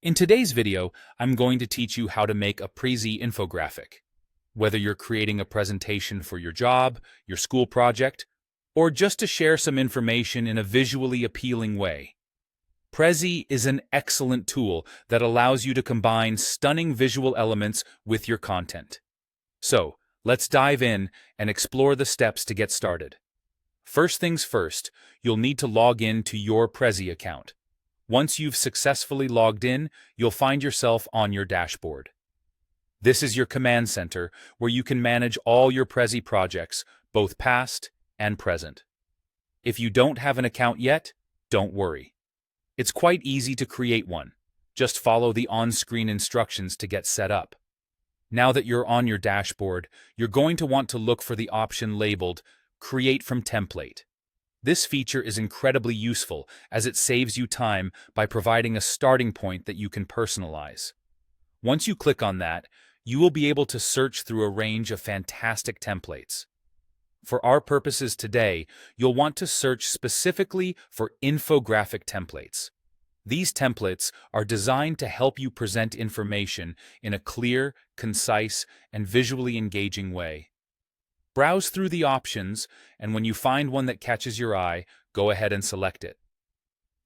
In today's video, I'm going to teach you how to make a Prezi infographic. Whether you're creating a presentation for your job, your school project, or just to share some information in a visually appealing way, Prezi is an excellent tool that allows you to combine stunning visual elements with your content. So, let's dive in and explore the steps to get started. First things first, you'll need to log in to your Prezi account. Once you've successfully logged in, you'll find yourself on your dashboard. This is your command center where you can manage all your Prezi projects, both past and present. If you don't have an account yet, don't worry. It's quite easy to create one. Just follow the on-screen instructions to get set up. Now that you're on your dashboard, you're going to want to look for the option labeled Create from Template. This feature is incredibly useful as it saves you time by providing a starting point that you can personalize. Once you click on that, you will be able to search through a range of fantastic templates. For our purposes today, you'll want to search specifically for infographic templates. These templates are designed to help you present information in a clear, concise, and visually engaging way. Browse through the options, and when you find one that catches your eye, go ahead and select it.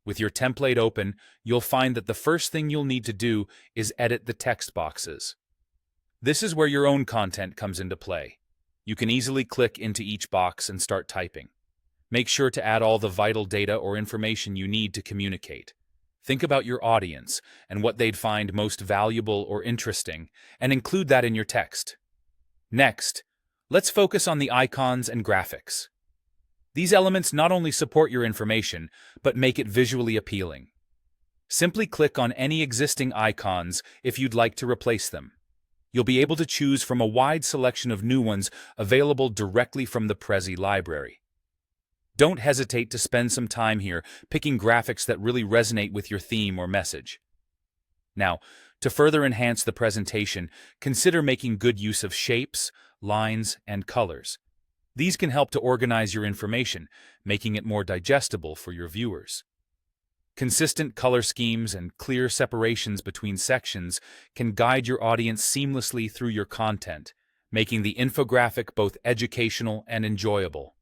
With your template open, you'll find that the first thing you'll need to do is edit the text boxes. This is where your own content comes into play. You can easily click into each box and start typing. Make sure to add all the vital data or information you need to communicate. Think about your audience and what they'd find most valuable or interesting, and include that in your text. Next, let's focus on the icons and graphics. These elements not only support your information, but make it visually appealing. Simply click on any existing icons if you'd like to replace them. You'll be able to choose from a wide selection of new ones available directly from the Prezi library. Don't hesitate to spend some time here picking graphics that really resonate with your theme or message. Now, to further enhance the presentation, consider making good use of shapes, lines, and colors. These can help to organize your information, making it more digestible for your viewers. Consistent color schemes and clear separations between sections can guide your audience seamlessly through your content, making the infographic both educational and enjoyable.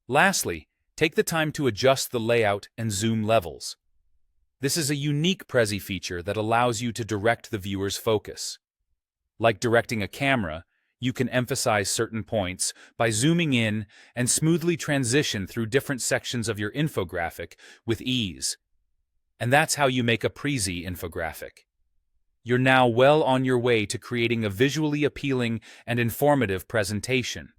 Lastly, take the time to adjust the layout and zoom levels. This is a unique Prezi feature that allows you to direct the viewer's focus. Like directing a camera, you can emphasize certain points by zooming in and smoothly transition through different sections of your infographic with ease. And that's how you make a Prezi infographic. You're now well on your way to creating a visually appealing and informative presentation.